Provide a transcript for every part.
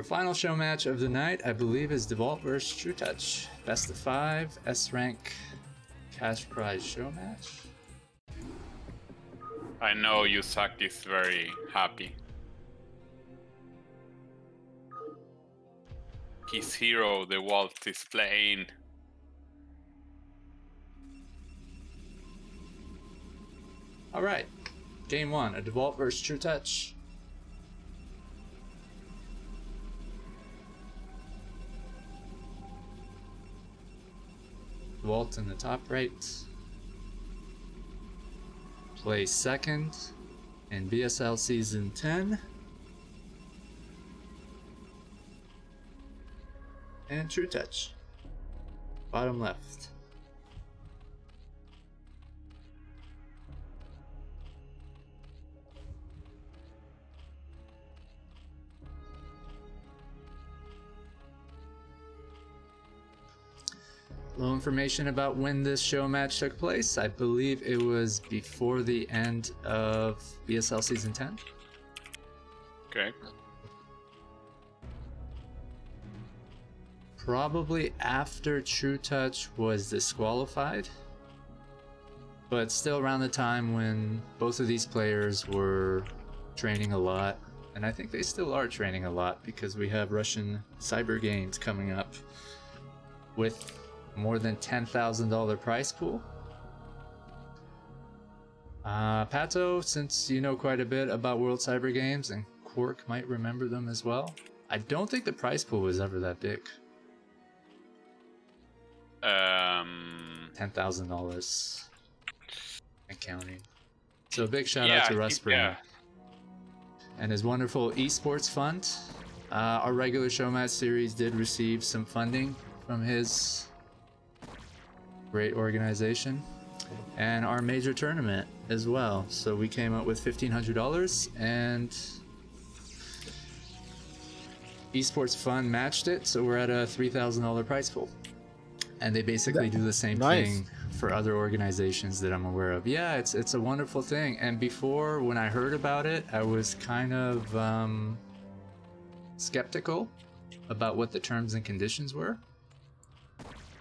Our final show match of the night, I believe, is Dewalt vs Trutacz. Best of 5, S rank, cash prize show match. I know Yusaki is very happy. His hero, Dewalt, is playing. All right, game 1, a Dewalt vs Trutacz. Dewalt in the top right. Plays second in BSL Season 10. And Trutacz, bottom left. Little information about when this show match took place. I believe it was before the end of BSL Season 10. Okay. Probably after Trutacz was disqualified, but still around the time when both of these players were training a lot, and I think they still are training a lot because we have Russian Cyber Games coming up with more than $10,000 prize pool. Pato, since you know quite a bit about World Cyber Games, and Quark might remember them as well, I don't think the prize pool was ever that big. $10,000 and counting. So a big shout out to Russ Brain and his wonderful esports fund. Our regular show match series did receive some funding from his great organization, and our major tournament as well. So we came up with $1,500, and esports fund matched it, so we're at a $3,000 prize pool. And they basically do the same thing for other organizations that I'm aware of. Yeah, it's a wonderful thing. And before, when I heard about it, I was kind of skeptical about what the terms and conditions were.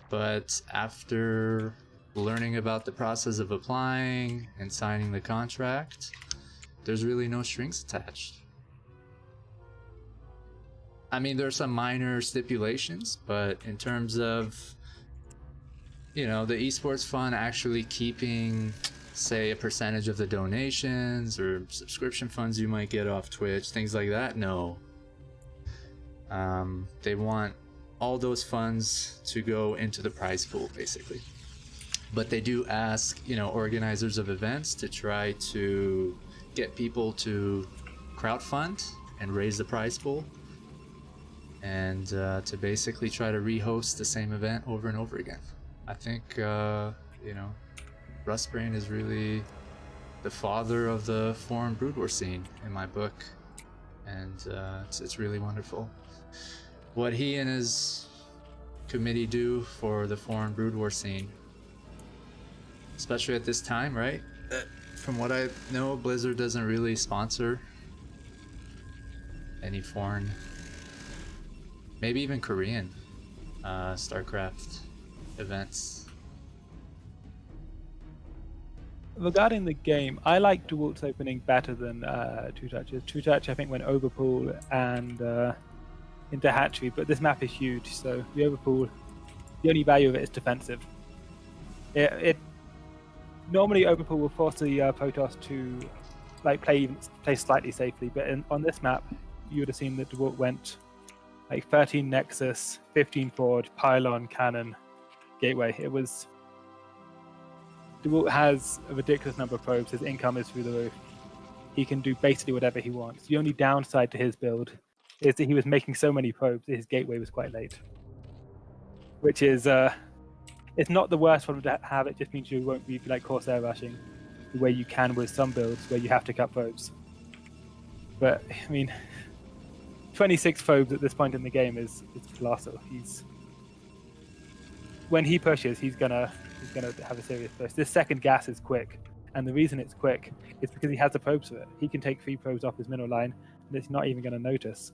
But after learning about the process of applying and signing the contract, there's really no strings attached. I mean, there are some minor stipulations, but in terms of, you know, the esports fund actually keeping, say, a percentage of the donations or subscription funds you might get off Twitch, things like that, no. They want all those funds to go into the prize pool, basically. But they do ask, you know, organizers of events to try to get people to crowdfund and raise the prize pool, and to basically try to rehost the same event over and over again. I think, you know, Rustbrain is really the father of the foreign Brood War scene in my book, and it's really wonderful what he and his committee do for the foreign Brood War scene, especially at this time, right? From what I know, Blizzard doesn't really sponsor any foreign, maybe even Korean StarCraft events. Regarding the game, I like Dewalt's opening better than Trutacz. Trutacz, I think, went Overpool and into Hatchery, but this map is huge, so the Overpool, the only value of it is defensive. It normally Overpool will force the Protoss to like play slightly safely, but on this map, you would have seen that Dewalt went like 13 Nexus, 15 Forward, Pylon, Cannon, Gateway. It was... Dewalt has a ridiculous number of probes. His income is through the roof. He can do basically whatever he wants. The only downside to his build is that he was making so many probes that his gateway was quite late. Which is, it's not the worst problem to have, it just means you won't be like Corsair rushing the way you can with some builds where you have to cut probes. But, I mean, 26 probes at this point in the game is colossal. When he pushes, he's gonna have a serious push. This second gas is quick, and the reason it's quick is because he has the probes for it. He can take 3 probes off his middle line, and it's not even going to notice.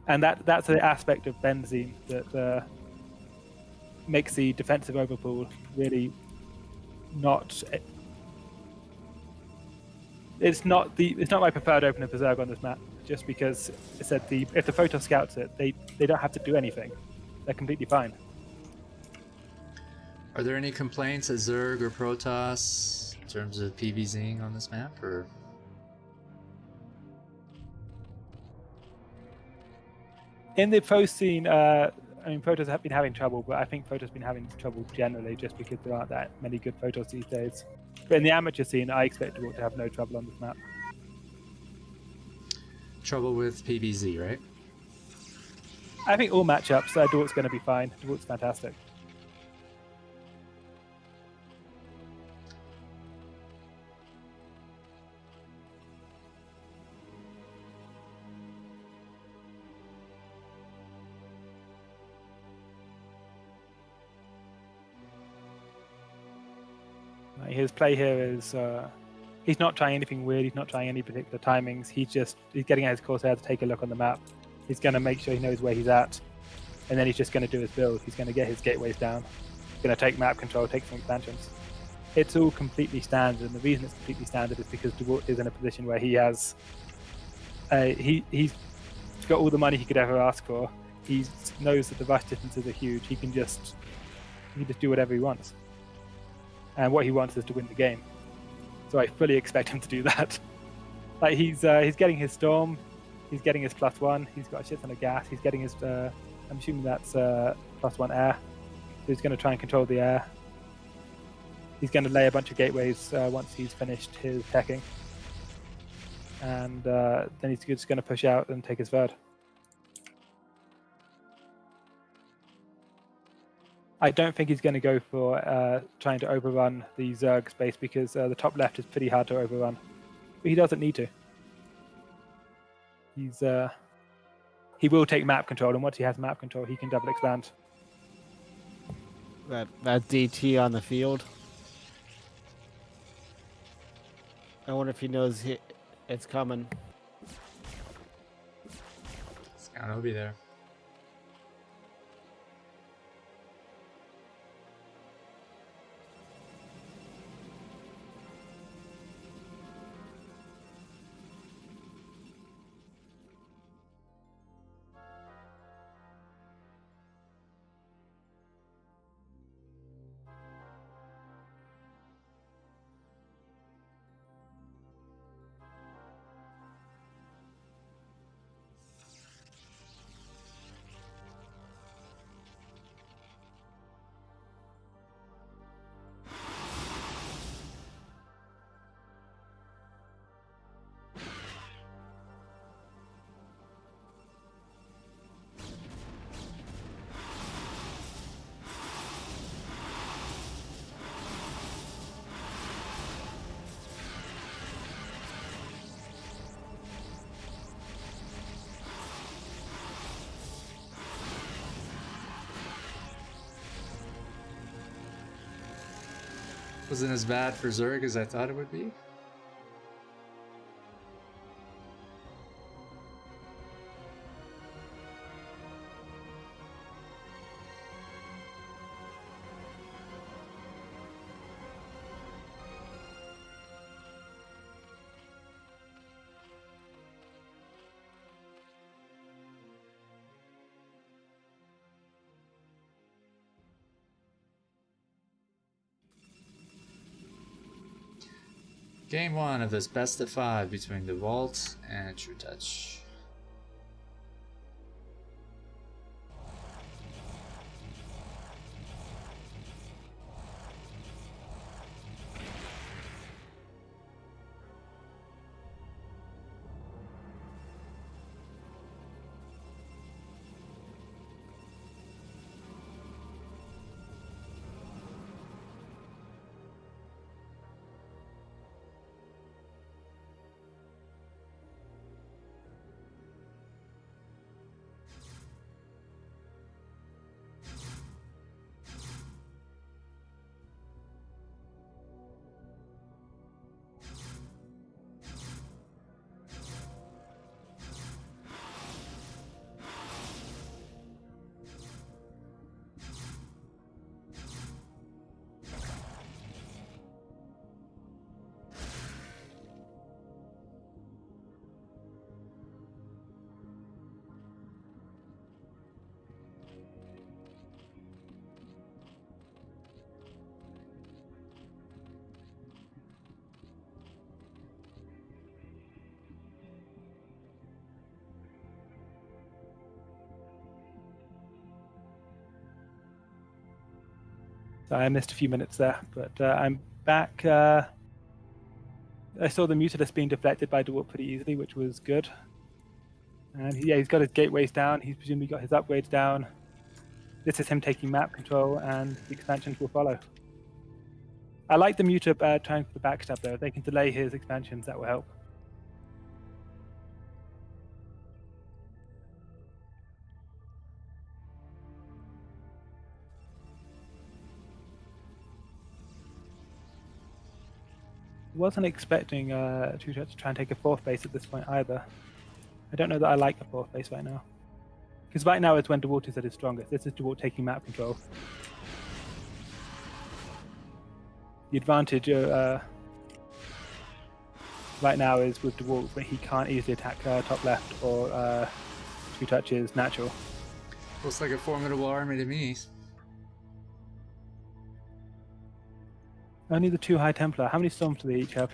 And that's an aspect of benzene that makes the defensive overpool really not. It's not my preferred opener for Zerg on this map, just because it said if the photo scouts it, they don't have to do anything. They're completely fine. Are there any complaints at Zerg or Protoss in terms of PvZing on this map, or? In the post scene, I mean, Protoss have been having trouble, but I think Protoss have been having trouble generally just because there aren't that many good Protoss these days. But in the amateur scene, I expect Dewalt to have no trouble on this map. Trouble with PvZ, right? I think all matchups, Dewalt's going to be fine. Dewalt's fantastic. His play here is he's not trying anything weird. He's not trying any particular timings. He's getting out his Corsair to take a look on the map. He's going to make sure he knows where he's at, and then he's just going to do his build. He's going to get his gateways down. He's going to take map control, take some expansions. It's all completely standard, and the reason it's completely standard is because Dewalt is in a position where he has he's got all the money he could ever ask for. He knows that the rush distances are huge. He can just do whatever he wants. And what he wants is to win the game. So I fully expect him to do that. Like he's getting his storm, he's getting his +1, he's got a shit ton of gas, he's getting his I'm assuming that's +1 air. So he's going to try and control the air. He's going to lay a bunch of gateways once he's finished his teching. And then he's just going to push out and take his third. I don't think he's going to go for trying to overrun the Zerg space because the top left is pretty hard to overrun. But he doesn't need to. He will take map control, and once he has map control, he can double expand. That DT on the field. I wonder if he knows it's coming. Scout will be there. Wasn't as bad for Zerg as I thought it would be. Game 1 of this best of 5 between Dewalt and Trutacz. So I missed a few minutes there, but I'm back. I saw the Mutalisk being deflected by Dewalt pretty easily, which was good. And he's got his gateways down. He's presumably got his upgrades down. This is him taking map control, and the expansions will follow. I like the Muta trying for the backstab though. If they can delay his expansions, that will help. Wasn't expecting Trutacz to try and take a fourth base at this point either. I don't know that I like the fourth base right now. Because right now is when Dewalt is at his strongest. This is Dewalt taking map control. The advantage right now is with Dewalt, but he can't easily attack top left or Trutacz is natural. Looks like a formidable army to me. Only the 2 High Templar. How many storms do they each have?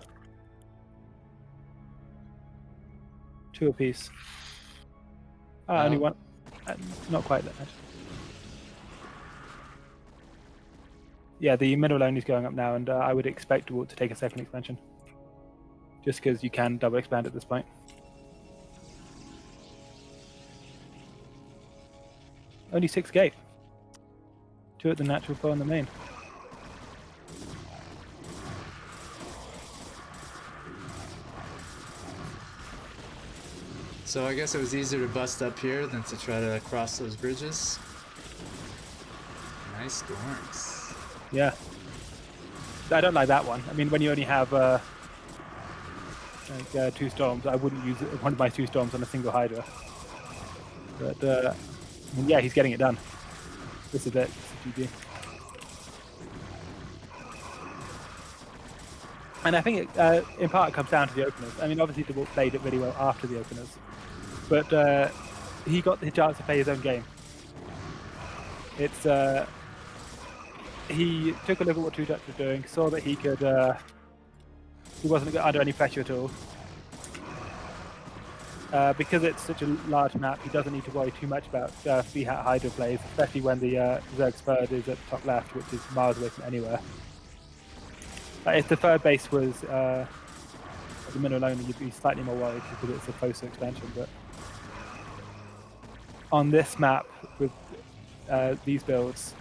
2 apiece. Only one. Not quite that much. Yeah, the middle only is going up now, and I would expect Dewalt to take a second expansion. Just because you can double expand at this point. Only 6 gate. 2 at the natural, 4 on the main. So I guess it was easier to bust up here than to try to cross those bridges. Nice storms. Yeah. I don't like that one. I mean, when you only have 2 storms, I wouldn't use one of my 2 storms on a single Hydra. But I mean, yeah, he's getting it done. This is it. This is GG. And I think in part it comes down to the openers. I mean, obviously Dewalt played it really well after the openers, but he got the chance to play his own game. It's he took a look at what Trutacz was doing, saw that he could he wasn't under any pressure at all. Because it's such a large map, he doesn't need to worry too much about free hat Hydra plays, especially when the Zerg's third is at the top left, which is miles away from anywhere. If the third base was at the middle only, you'd be slightly more worried because it's a closer expansion. But on this map with these builds,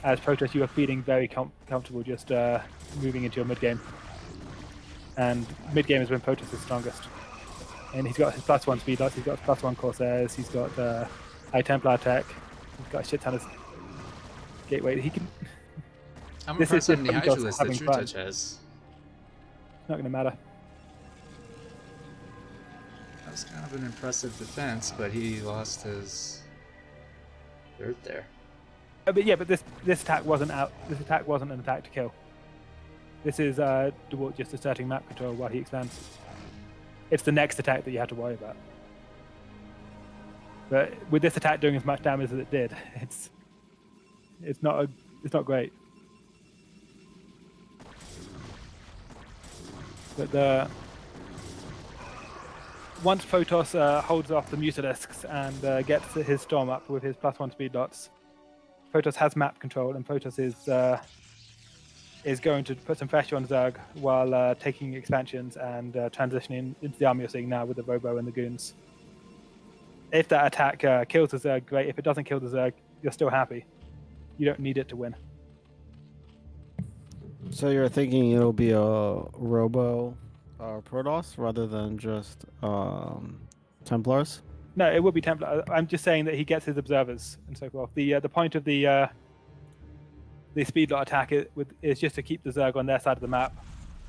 as Protoss, you are feeling very comfortable just moving into your mid game. And mid game is when Protoss is strongest. And he's got his +1 speed lots, he's got his +1 Corsairs, he's got High Templar tech, he's got a shit ton of gateway. He can. I'm This impressed is how many just Hydra lists that having fun. Trutacz has. It's not going to matter. That was kind of an impressive defense, but he lost his third there. But yeah, but this attack wasn't out. This attack wasn't an attack to kill. This is Dewalt just asserting map control while he expands. It's the next attack that you have to worry about. But with this attack doing as much damage as it did, it's not great. But once Protoss holds off the Mutalisks and gets his storm up with his +1 speed dots, Protoss has map control, and Protoss is going to put some pressure on Zerg while taking expansions and transitioning into the army you're seeing now with the Robo and the Goons. If that attack kills the Zerg, great. If it doesn't kill the Zerg, you're still happy. You don't need it to win. So you're thinking it'll be a Robo Protoss rather than just Templars? No, it would be Templar. I'm just saying that he gets his observers and so forth. The point of the speed lot attack is just to keep the Zerg on their side of the map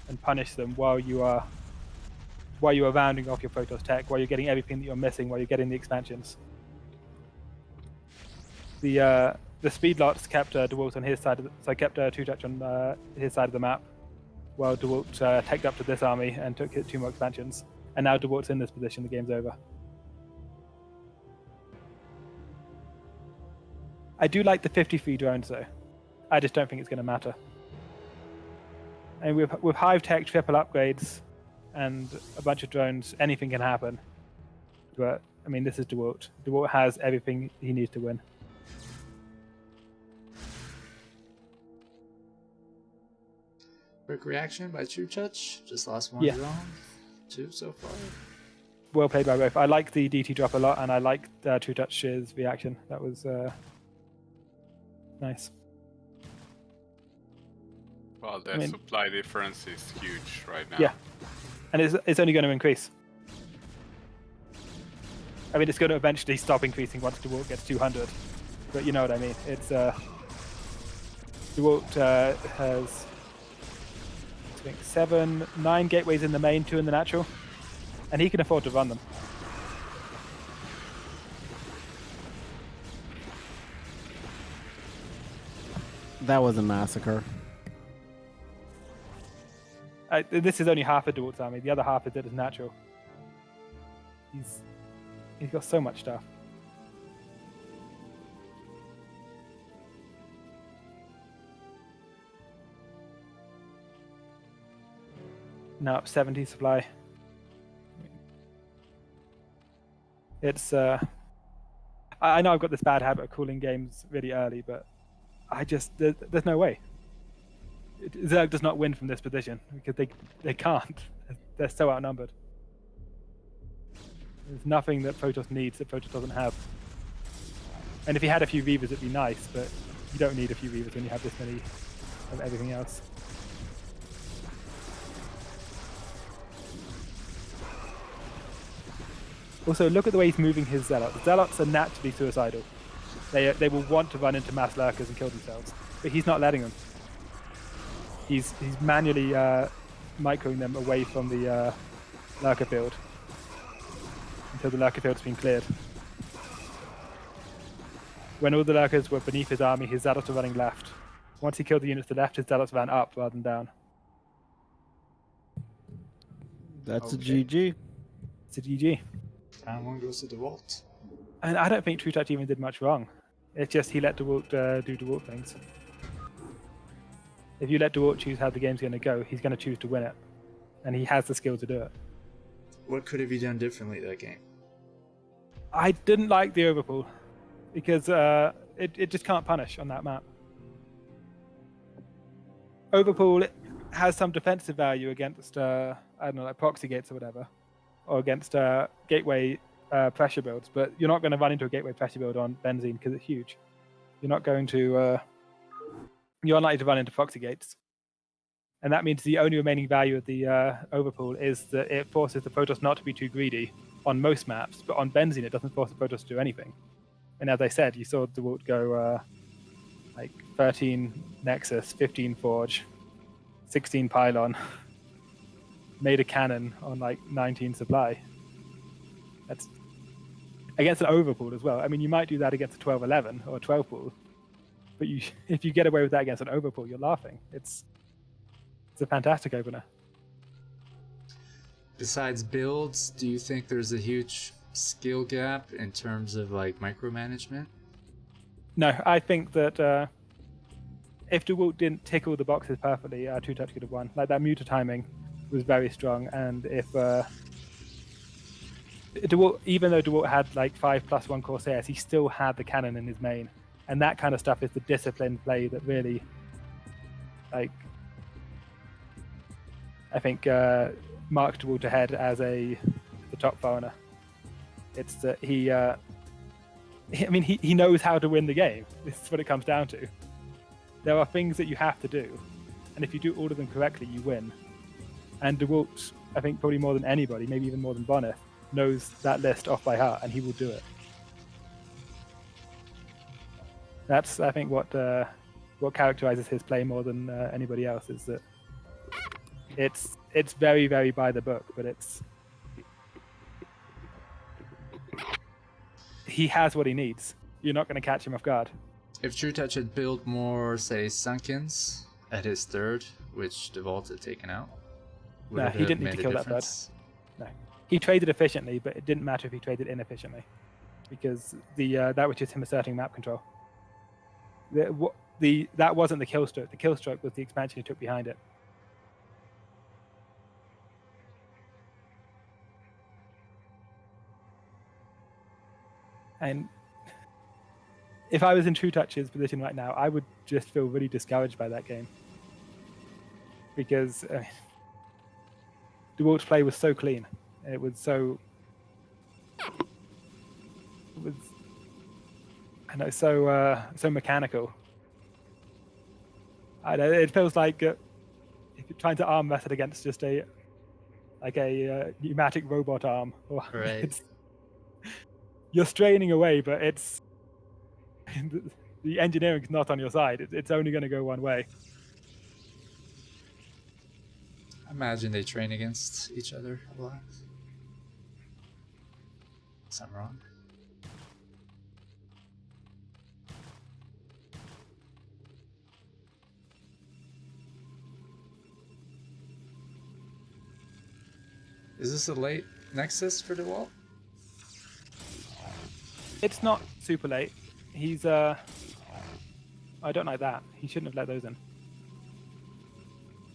and punish them while you are rounding off your Protoss tech, while you're getting everything that you're missing, while you're getting the expansions. The speed lots kept Dewalt on his side, so I kept Trutacz on his side of the map, while Dewalt teched up to this army and took 2 more expansions. And now Dewalt's in this position, the game's over. I do like the 53 drones though. I just don't think it's going to matter. And with Hive Tech, triple upgrades, and a bunch of drones, anything can happen. But, I mean, this is Dewalt. Dewalt has everything he needs to win. Quick reaction by Trutacz. Just lost one Yeah. round. 2 so far. Well played by both. I like the DT drop a lot, and I like Trutach's reaction. That was nice. Well, the I mean- supply difference is huge right now. Yeah. And it's only going to increase. I mean, it's going to eventually stop increasing once Dewalt gets 200. But you know what I mean. It's Dewalt has, I think, 9 gateways in the main, 2 in the natural, and he can afford to run them. That was a massacre. This is only half of Dewalt's army. The other half is at his natural. He's got so much stuff. Now up 70 supply. It's I know I've got this bad habit of calling games really early, but there's no way. Zerg does not win from this position because they can't. They're so outnumbered. There's nothing that Protoss needs that Protoss doesn't have. And if he had a few Reavers, it'd be nice, but you don't need a few Reavers when you have this many of everything else. Also, look at the way he's moving his Zealots. Zealots are naturally suicidal. They will want to run into mass lurkers and kill themselves, but he's not letting them. He's manually microing them away from the lurker field until the lurker field's been cleared. When all the lurkers were beneath his army, his Zealots were running left. Once he killed the units to the left, his Zealots ran up rather than down. That's Okay. a GG. It's a GG. Round 1 goes to Dewalt. And I don't think Trutacz even did much wrong. It's just he let Dewalt do Dewalt things. If you let Dewalt choose how the game's going to go, he's going to choose to win it. And he has the skill to do it. What could have you done differently that game? I didn't like the overpull because it just can't punish on that map. Overpull has some defensive value against, I don't know, like proxy gates or whatever, or against gateway pressure builds, but you're not going to run into a gateway pressure build on Benzene because it's huge. You're not going to, you're unlikely to run into proxy gates. And that means the only remaining value of the overpull is that it forces the Protoss not to be too greedy on most maps, but on Benzene it doesn't force the Protoss to do anything. And as I said, you saw Dewalt go like 13 Nexus, 15 Forge, 16 Pylon, made a cannon on like 19 supply. That's against an overpull as well. I mean, you might do that against a 12-11 or a 12 pool, but if you get away with that against an overpull, you're laughing. It's a fantastic opener. Besides builds, do you think there's a huge skill gap in terms of like micromanagement? No, I think that if Dewalt didn't tick all the boxes perfectly, Trutacz could have won. Like that muta timing was very strong, and if Dewalt, even though Dewalt had like 5+1 Corsairs, he still had the cannon in his main, and that kind of stuff is the disciplined play that really, like, I think marked Dewalt ahead as the top foreigner. It's that he knows how to win the game. This is what it comes down to. There are things that you have to do, and if you do all of them correctly, you win. And Dewalt, I think probably more than anybody, maybe even more than Bonnet, knows that list off by heart, and he will do it. That's, I think, what characterizes his play more than anybody else, is that it's very, very by the book, but he has what he needs. You're not going to catch him off guard. If Trutacz had built more, say, Sunkens at his third, which Dewalt had taken out, would No, it he have didn't need made to a kill that third. difference? No, he traded efficiently, but it didn't matter if he traded inefficiently, because that was just him asserting map control. That wasn't the kill stroke. The kill stroke was the expansion he took behind it. And if I was in Trutach's position right now, I would just feel really discouraged by that game. because Dewalt's play was so clean. It was so. It was. I know, so mechanical. I know, it feels like if you're trying to arm wrestle against just a pneumatic robot arm, or Right. you're straining away, but it's the engineering's not on your side. It's only going to go one way. I imagine they train against each other a lot. Is I'm wrong? Is this a late Nexus for Dewalt? It's not super late. He's I don't like that. He shouldn't have let those in.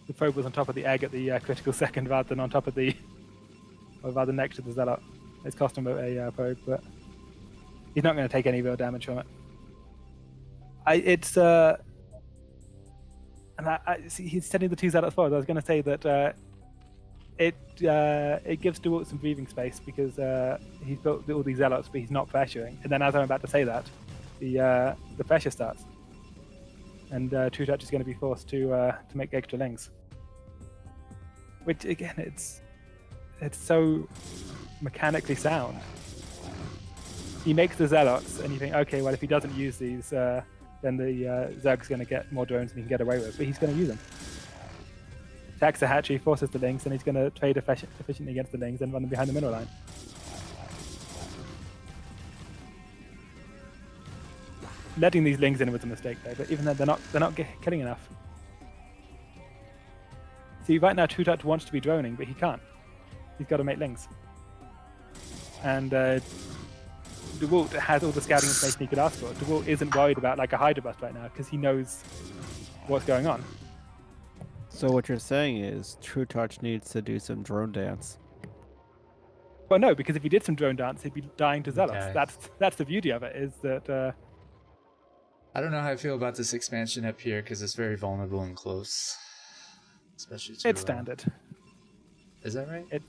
The probe was on top of the egg at the critical second rather than on top of the, or rather next to the zealot. It's cost him a probe, but he's not going to take any real damage from it. See, he's sending the two zealots forward. I was going to say that it gives Dewalt some breathing space because he's built all these zealots, but he's not pressuring. And then as I'm about to say that, the pressure starts, and Trutacz is going to be forced to make extra lings. Which again, it's so mechanically sound. He makes the zealots, and you think, okay, well, if he doesn't use these, then the Zerg's going to get more drones than he can get away with. But he's going to use them. Attacks the hatchery, forces the lings, and he's going to trade efficiently against the lings and run them behind the mineral line. Letting these lings in was a mistake, though. But even then, they're not killing enough. See, right now, Trutacz wants to be droning, but he can't. He's got to make lings. And Dewalt has all the scouting information he could ask for. Dewalt isn't worried about like a Hydra bust right now because he knows what's going on. So what you're saying is Trutacz needs to do some drone dance. Well, no, because if he did some drone dance, he'd be dying to zealots. Okay. That's the beauty of it, is that I don't know how I feel about this expansion up here because it's very vulnerable and close. Especially to, it's standard. Is that right? It-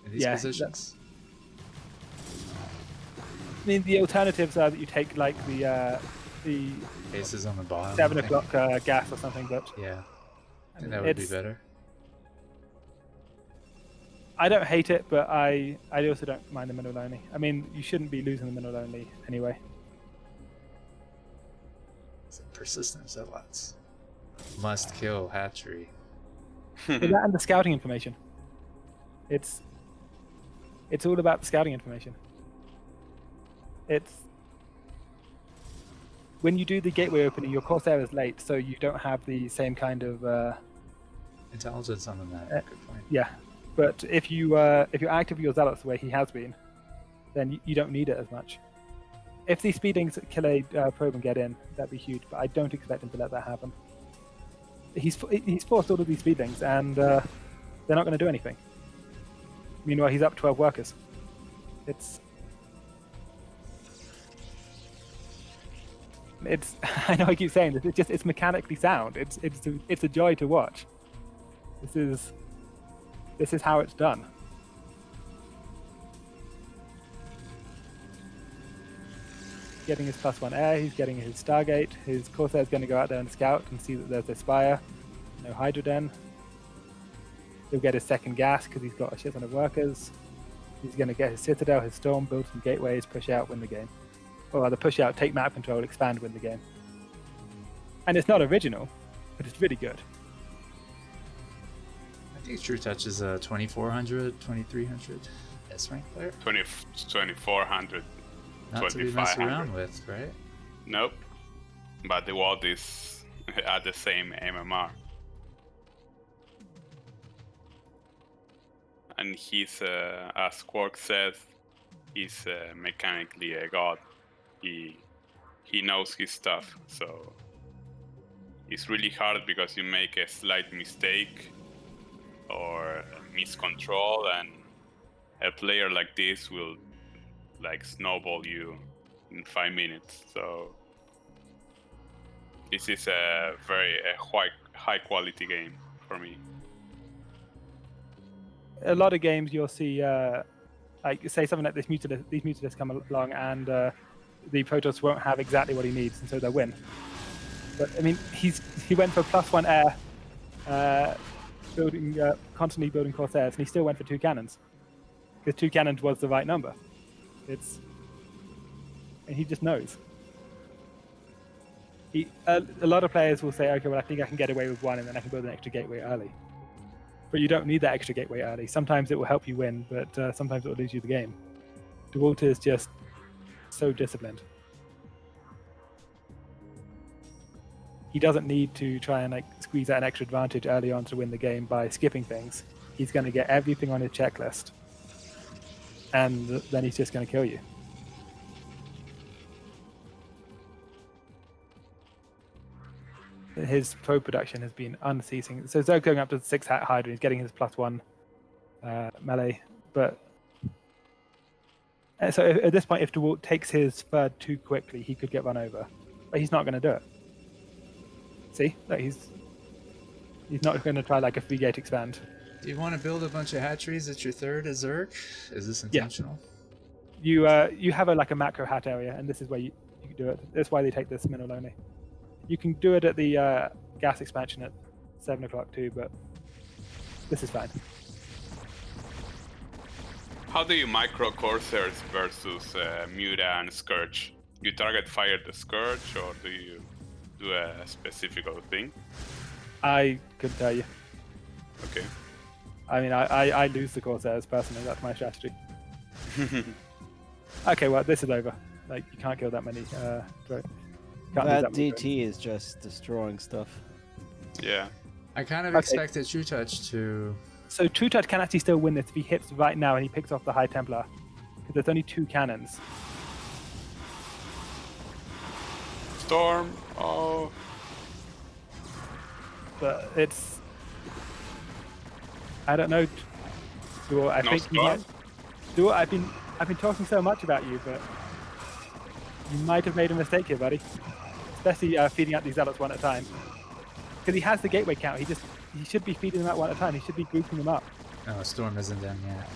In these yeah, positions? I mean, the alternatives are that you take like the Bases on the bottom. 7 I think. o'clock gas or something, but Yeah. I I think mean, that would be it's- better. I don't hate it, but I also don't mind the mineral only. I mean, you shouldn't be losing the mineral only anyway. Some persistent zealots. Must kill hatchery. But that and the scouting information. It's all about the scouting information. It's when you do the gateway opening, your Corsair is late, so you don't have the same kind of Intelligence on the map. Good point. yeah. But if you're active with your zealots the way he has been, then you don't need it as much. If these speedlings kill a probe and get in, that'd be huge. But I don't expect him to let that happen. He's forced all of these speedlings, and they're not going to do anything. Meanwhile, he's up 12 workers. It's I know I keep saying this. It's mechanically sound. It's a joy to watch. This is how it's done. Getting his +1 air, he's getting his Stargate. His Corsair's going to go out there and scout and see that there's a Spire. No Hydroden. He'll get his second gas because he's got a shit ton of workers. He's going to get his Citadel, his Storm, build some gateways, push out, win the game. Or rather, push out, take map control, expand, win the game. And it's not original, but it's really good. I think Trutacz is a 2400, 2300 S rank player. 2400, Not to be messed 2500. around with, right? Nope. But the Dewalt is at the same MMR. And he's, as Quark says, he's mechanically a god. He knows his stuff, so it's really hard because you make a slight mistake or miscontrol, and a player like this will like snowball you in 5 minutes. So this is a very high quality game for me. a lot of games you'll see, like say something like these Mutalisks come along, and the Protoss won't have exactly what he needs, and so they'll win. But I mean, he went for +1 air, constantly building Corsairs, and he still went for 2 cannons because 2 cannons was the right number. And he just knows. A lot of players will say, okay, well, I think I can get away with 1, and then I can build an extra gateway early. But you don't need that extra gateway early. Sometimes it will help you win, but sometimes it will lose you the game. Dewalt is just so disciplined. He doesn't need to try and squeeze out an extra advantage early on to win the game by skipping things. He's going to get everything on his checklist, and then he's just going to kill you. His pro production has been unceasing. So Zerg going up to the 6 Hydra, he's getting his +1 melee. But so at this point, if Dewalt takes his third too quickly, he could get run over. But he's not going to do it. See, he's not going to try like a 3-gate expand. Do you want to build a bunch of hatcheries at your third as Zerg? Is this intentional? Yeah. You have a macro hat area, and this is where you can do it. That's why they take this mineral only. You can do it at the gas expansion at 7 o'clock too, but this is fine. How do you micro Corsairs versus Muta and Scourge? You target fire the Scourge, or do you do a specific thing? I couldn't tell you. Okay. I mean, I lose the Corsairs personally. That's my strategy. Okay, well, this is over. You can't kill that many. That DT is just destroying stuff. Yeah. I kind of expected Trutacz to... So Trutacz can actually still win this if he hits right now and he picks off the High Templar. Because there's only 2 cannons. Storm. Oh. But it's... I don't know. Dewalt, I think you might... Dewalt, I've been talking so much about you, but you might have made a mistake here, buddy. Especially feeding out these zealots one at a time. Because he has the gateway count. He should be feeding them out one at a time. He should be grouping them up. No, Storm isn't done yet.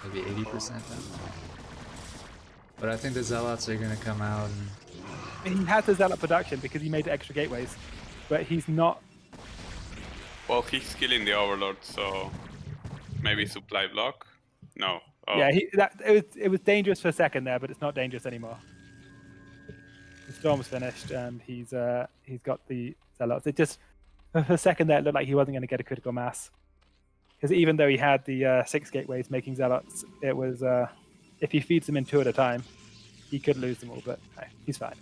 Maybe 80% done. But I think the zealots are going to come out and... He has the zealot production because he made the extra gateways. But he's not... Well, he's killing the Overlord, so maybe supply block? No. Oh. Yeah, it was dangerous for a second there, but it's not dangerous anymore. The storm's finished, and he's got the zealots. It just for a second there, it looked like he wasn't going to get a critical mass, because even though he had the 6 gateways making zealots, it was if he feeds them in 2 at a time, he could lose them all. But no, he's fine.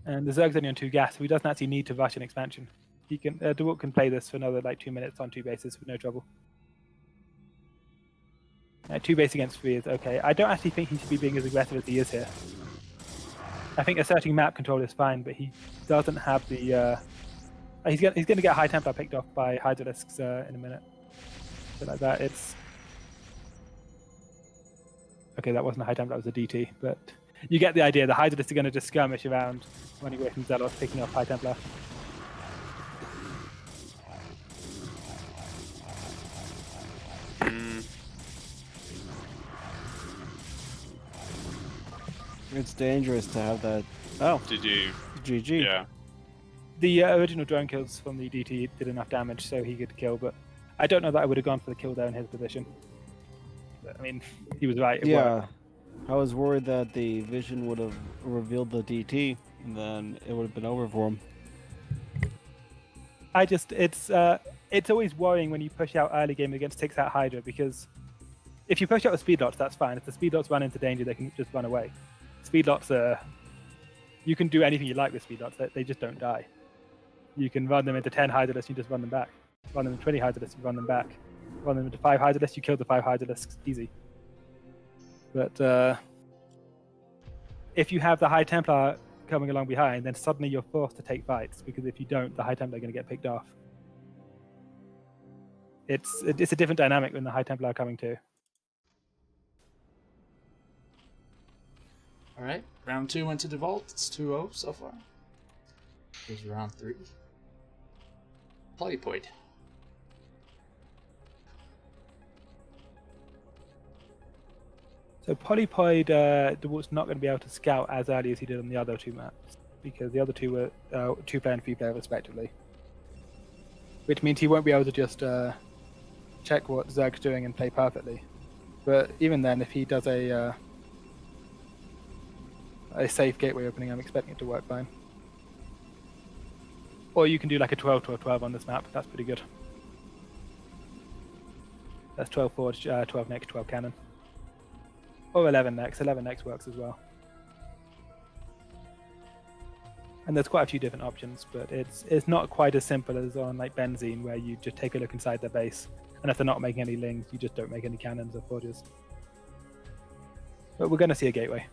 And the Zerg's only on 2 gas, so he doesn't actually need to rush an expansion. He can Dewalt can play this for another 2 minutes on 2 bases with no trouble. 2 base against 3 is okay. I don't actually think he should be being as aggressive as he is here. I think asserting map control is fine, but he doesn't have the. He's going to get High Templar picked off by Hydralisks in a minute. Bit like that. It's okay. That wasn't a High Templar. That was a DT. But you get the idea. The Hydralisks are going to just skirmish around, running away from Zealots, picking off High Templar. It's dangerous to have that. Oh, GG. Yeah. The original drone kills from the DT did enough damage so he could kill, but I don't know that I would have gone for the kill there in his position. But, I mean, he was right. Yeah, I was worried that the vision would have revealed the DT, and then it would have been over for him. It's always worrying when you push out early game against 6 out Hydra, because if you push out the speed lots, that's fine. If the speed lots run into danger, they can just run away. Speed lots you can do anything you like with speed lots. They just don't die. You can run them into 10 Hydralisks, you just run them back. Run them into 20 Hydralisks, you run them back. Run them into 5 Hydralisks, you kill the 5 Hydralisks, easy. But if you have the High Templar coming along behind, then suddenly you're forced to take fights, because if you don't, the High Templar are going to get picked off. It's a different dynamic when the High Templar are coming too. All right, round 2 went to Dewalt. It's 2-0 so far. was round 3. Polypoid. So Polypoid, Dewalt's not going to be able to scout as early as he did on the other 2 maps, because the other 2 were 2-player and 3-player respectively. Which means he won't be able to just check what Zerg's doing and play perfectly. But even then, if he does a safe gateway opening, I'm expecting it to work fine. Or you can do like a 12-12-12 on this map. That's pretty good. That's 12 forge, 12 next, 12 cannon. Or 11 next. 11 next works as well. And there's quite a few different options, but it's not quite as simple as on like Benzene, where you just take a look inside their base, and if they're not making any lings, you just don't make any cannons or forges. But we're going to see a gateway.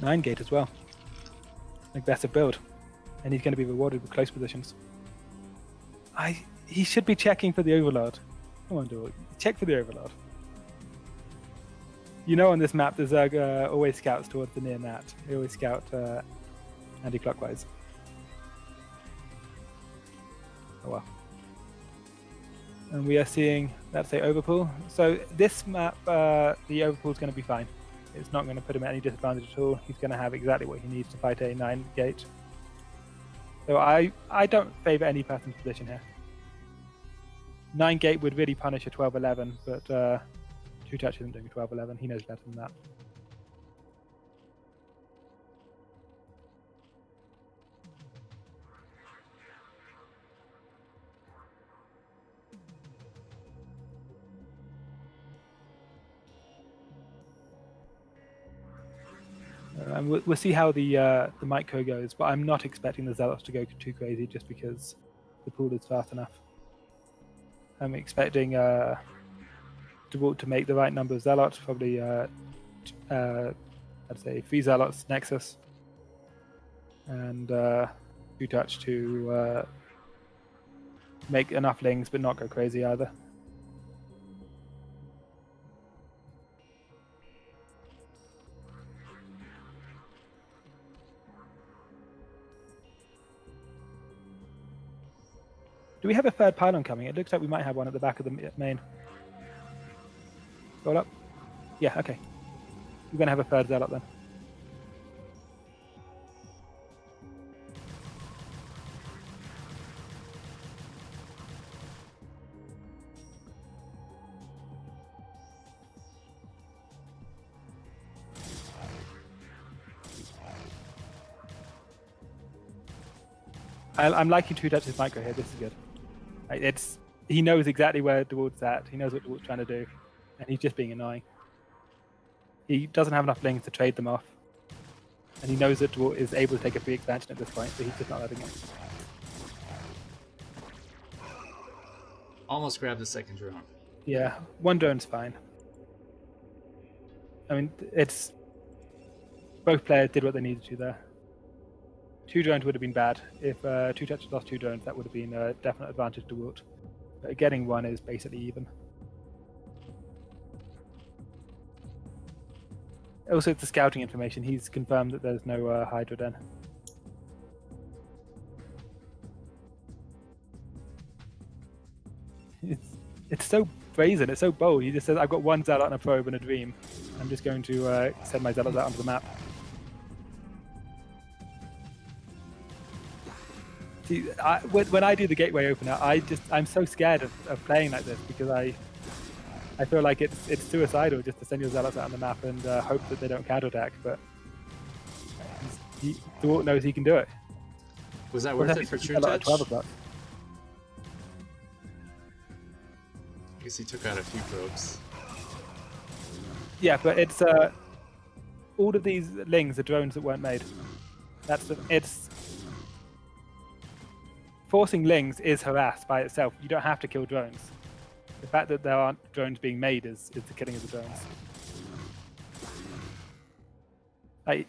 Nine gate as well. Aggressive build, and he's going to be rewarded with close positions. He should be checking for the overload. Come on, Dewalt. Check for the overload. You know, on this map, the Zerg always scouts towards the near nat. He always scout anti-clockwise. Oh well. And we are seeing, let's say, overpull. So this map, the overpull is going to be fine. It's not going to put him at any disadvantage at all. He's going to have exactly what he needs to fight a 9 gate. So I don't favour any person's position here. 9 gate would really punish a 12-11, but Trutacz isn't doing a 12-11. He knows better than that. And we'll see how the micro goes, but I'm not expecting the Zealots to go too crazy just because the pool is fast enough. I'm expecting Dewalt to make the right number of Zealots, probably I'd say 3 Zealots Nexus, and Trutacz to make enough lings but not go crazy either. Do we have a third pylon coming? It looks like we might have one at the back of the main. Roll up. Yeah, okay. We're going to have a third Zealot then. I'm liking Trutacz's micro here. This is good. He knows exactly where Dewalt's at. He knows what Dewalt's trying to do, and he's just being annoying. He doesn't have enough lings to trade them off, and he knows that Dewalt is able to take a free expansion at this point, but he's just not letting it. Almost grabbed the second drone. Yeah, 1 drone's fine. I mean, it's both players did what they needed to there. 2 drones would have been bad. If Trutacz lost 2 drones, that would have been a definite advantage to Dewalt. But getting 1 is basically even. Also, it's the scouting information. He's confirmed that there's no Hydra den. It's so brazen. It's so bold. He just says, "I've got 1 Zealot and a probe and a dream. I'm just going to send my Zealots out onto the map." See, when I do the gateway opener, I'm so scared of playing like this because I feel like it's suicidal just to send your Zealots out on the map and hope that they don't counterattack. But Dewalt knows he can do it. Was that worth it for Trutacz? 12 o'clock. I guess he took out a few probes. Yeah, but it's all of these lings are drones that weren't made. It's forcing lings is harass by itself. You don't have to kill drones. The fact that there aren't drones being made is the killing of the drones.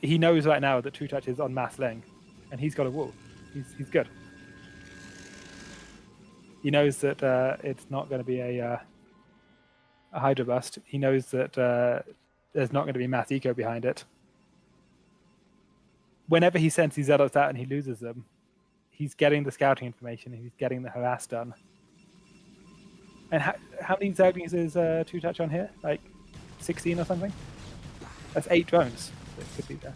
He knows right now that Trutacz is on mass ling, and he's got a wall. He's good. He knows that it's not going to be a Hydra bust. He knows that there's not going to be mass eco behind it. Whenever he sends these zealots out and he loses them, he's getting the scouting information and he's getting the harass done. And how many Zerglings is Trutacz on here? Like 16 or something? That's 8 drones that could be there.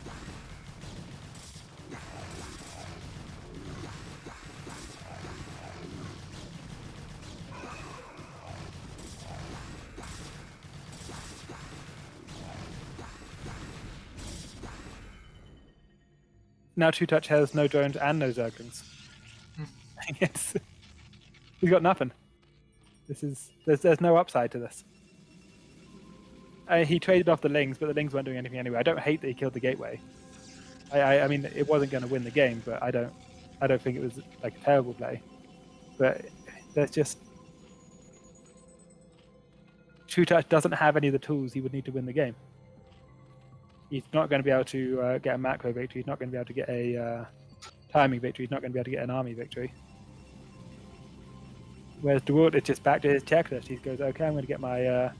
Now Trutacz has no drones and no Zerglings. He's got nothing. There's no upside to this. He traded off the Lings, but the Lings weren't doing anything anyway. I don't hate that he killed the gateway. I mean, it wasn't going to win the game, but I don't think it was like a terrible play. But there's just Trutacz doesn't have any of the tools he would need to win the game. He's not going to be able to get a macro victory. He's not going to be able to get a timing victory. He's not going to be able to get an army victory. Whereas Dewalt is just back to his checklist. He goes, okay, I'm going to get my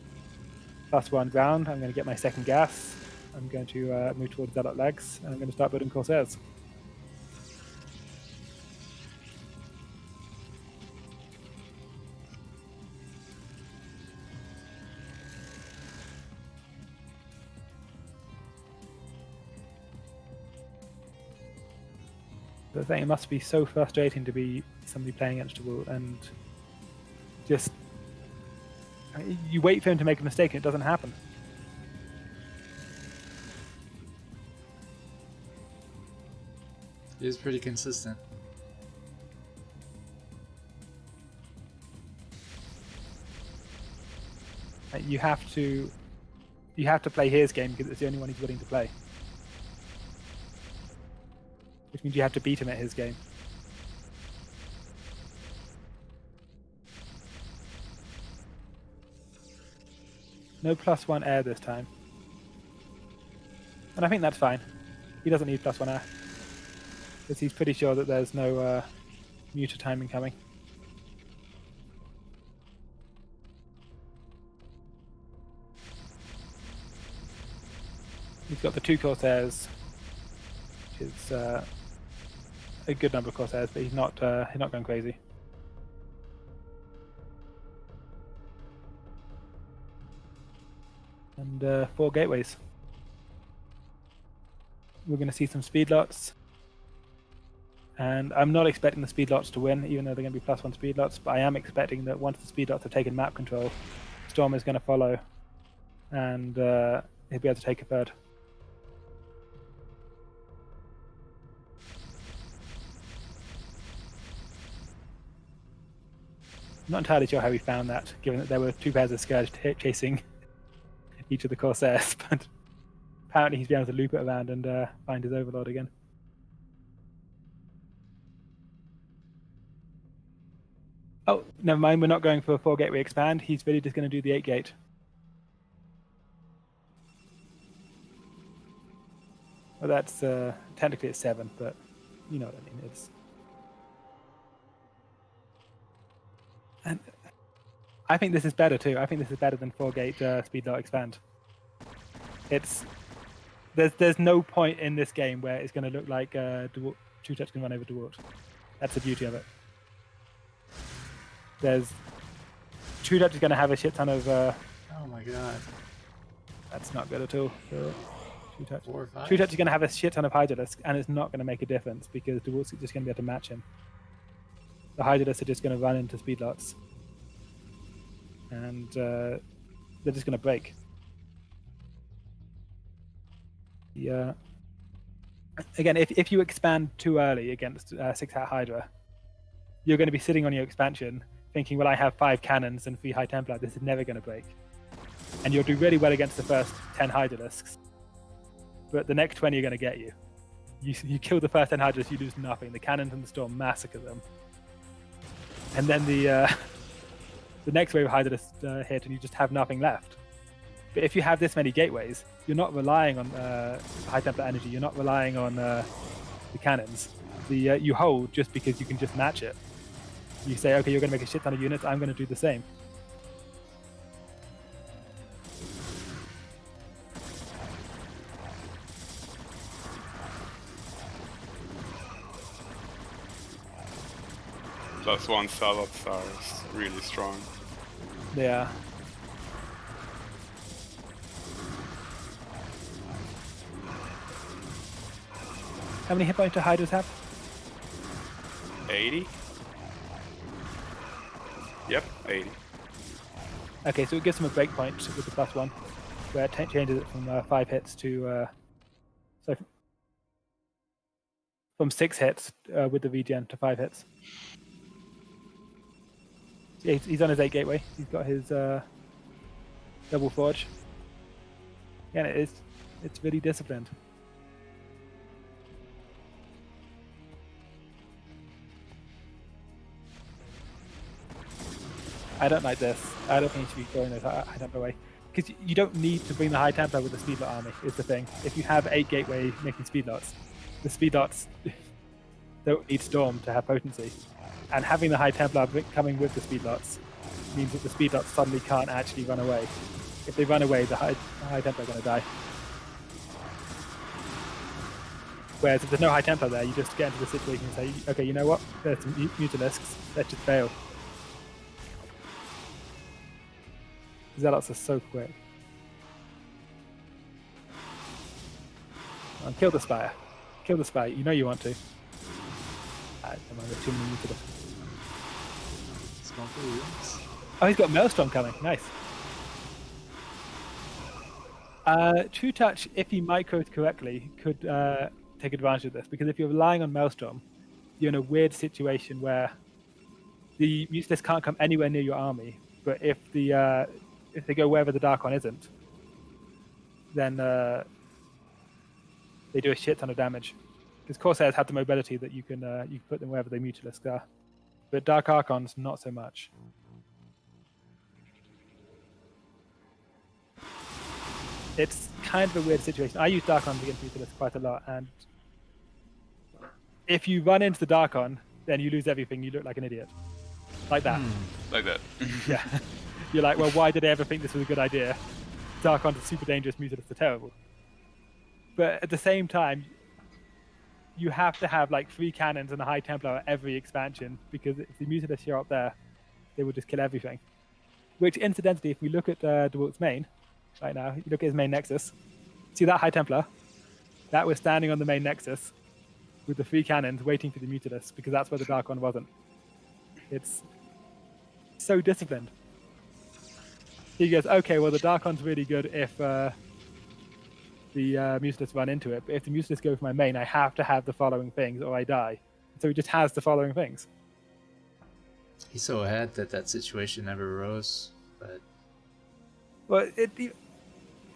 +1 ground. I'm going to get my second gas. I'm going to move towards Zealot legs. And I'm going to start building Corsairs. I think it must be so frustrating to be somebody playing against Dewalt and just you wait for him to make a mistake and it doesn't happen. He is pretty consistent. You have to play his game because it's the only one he's willing to play. Which means you have to beat him at his game. No +1 air this time. And I think that's fine. He doesn't need +1 air. Because he's pretty sure that there's no muta timing coming. He's got the 2 Corsairs, which is a good number of Corsairs, but he's not going crazy. And 4 gateways. We're going to see some speed lots. And I'm not expecting the speed lots to win, even though they're going to be +1 speed lots, but I am expecting that once the speed lots have taken map control, Storm is going to follow, and he'll be able to take a third. I'm not entirely sure how he found that, given that there were 2 pairs of Scourge chasing each of the Corsairs, but apparently he's been able to loop it around and find his Overlord again. Oh, never mind, we're not going for a 4 gateway expand. He's really just going to do the 8 gate. Well, that's technically it's 7, but you know what I mean. It's and I think this is better too. I think this is better than 4 gate speed lot expand. There's no point in this game where it's going to look like Trutacz can run over Dewalt. That's the beauty of it. Trutacz is going to have a shit ton of. Oh my god. That's not good at all. Trutacz. 4 or 5. Trutacz is going to have a shit ton of Hydralisk, and it's not going to make a difference because Dewalt's just going to be able to match him. The Hydralisk are just going to run into speed lots, and they're just going to break. Yeah. Again, if you expand too early against 6-hat Hydra, you're going to be sitting on your expansion thinking, well, I have 5 cannons and 3 High Templar, this is never going to break. And you'll do really well against the first 10 Hydralisks, but the next 20 are going to get you. You kill the first 10 Hydralisks, you lose nothing. The cannons and the storm massacre them. And then the next wave of Hydralisks hit and you just have nothing left. But if you have this many gateways, you're not relying on High Templar energy, you're not relying on the cannons. You hold just because you can just match it. You say, okay, you're going to make a shit ton of units, I'm going to do the same. +1 salads are really strong. Yeah. How many hit points do Hydras have? 80? Yep, 80. Okay, so it gives them a breakpoint with the +1, where it changes it from 5 hits to from 6 hits with the regen to 5 hits. Yeah, he's on his 8 gateway. He's got his double forge. Yeah, and it's really disciplined. I don't like this. I don't think you should be going those high Templar way. Because you don't need to bring the High Templar with the Speedlot army, is the thing. If you have 8 gateway making Speedlots, the Speedlots don't need Storm to have potency. And having the High Templar coming with the Speedlots means that the Speedlots suddenly can't actually run away. If they run away, the High Templar are going to die. Whereas if there's no High Templar there, you just get into the situation and say, okay, you know what? There's some Mutalisks. Let's just fail. Zealots are so quick. Kill the Spire. Kill the Spire. You know you want to. Come on, there's too many Mutalisks. Small for units. Oh, he's got Maelstrom coming. Nice. Trutacz, if he micros correctly, could take advantage of this, because if you're relying on Maelstrom, you're in a weird situation where the Mutalisk can't come anywhere near your army, but if they go wherever the Darkon isn't, then they do a shit ton of damage. Because Corsairs have the mobility that you can put them wherever the Mutalisks are, but Dark Archons not so much. It's kind of a weird situation. I use Darkons against Mutalisks quite a lot, and if you run into the Darkon, then you lose everything. You look like an idiot, like that. Like that. Yeah. You're like, well, why did I ever think this was a good idea? Darkons are super dangerous, Mutalisks are terrible. But at the same time, you have to have like 3 cannons and a High Templar at every expansion, because if the Mutalisks show up there, they will just kill everything. Which, incidentally, if we look at Dewalt's main right now, you look at his main Nexus, see that High Templar? That was standing on the main Nexus with the 3 cannons waiting for the Mutalisks, because that's where the Darkon wasn't. It's so disciplined. He goes, okay, well, the Darkon's really good if the Mutalisks run into it, but if the Mutalisks go for my main, I have to have the following things or I die. So he just has the following things. He's so ahead that situation never arose, but... Well,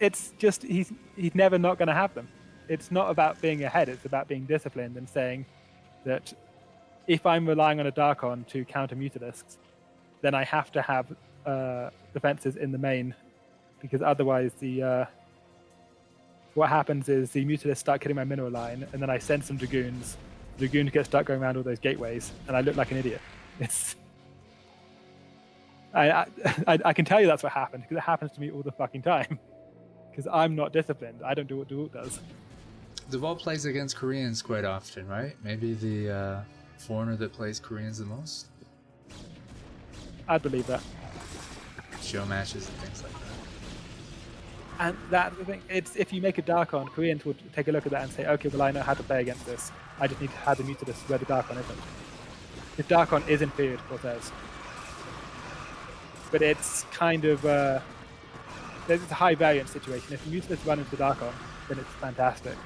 it's just, he's never not going to have them. It's not about being ahead, it's about being disciplined and saying that if I'm relying on a Darkon to counter Mutalisks, then I have to have defenses in the main, because otherwise what happens is the Mutalisks start killing my mineral line, and then I send some Dragoons. The Dragoons get stuck going around all those gateways, and I look like an idiot. It's I can tell you that's what happened, because it happens to me all the fucking time. Because I'm not disciplined. I don't do what Dewalt does. Dewalt plays against Koreans quite often, right? Maybe the foreigner that plays Koreans the most? I'd believe that. Show matches and things like that. And that's the thing. It's if you make a Darkon, Koreans would take a look at that and say, okay, well, I know how to play against this. I just need to have the Mutalisks where the Darkon isn't. The Darkon is inferior to Cortez. But it's kind of it's a high variance situation. If the Mutalisks run into the Darkon, then it's fantastic.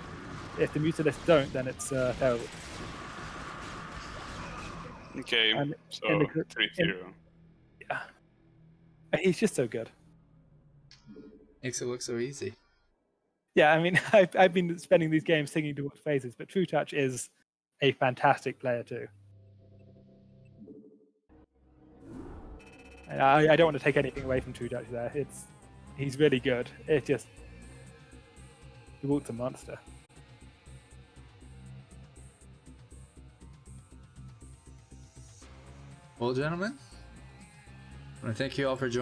If the Mutalisks don't, then it's terrible. Okay, And so in the- 3-0. Yeah. He's just so good. Makes it look so easy. Yeah, I mean, I've been spending these games singing to what phases, but Trutacz is a fantastic player too. And I don't want to take anything away from Trutacz there. He's really good. It's just Dewalt's a monster. Well, gentlemen, I want to thank you all for joining.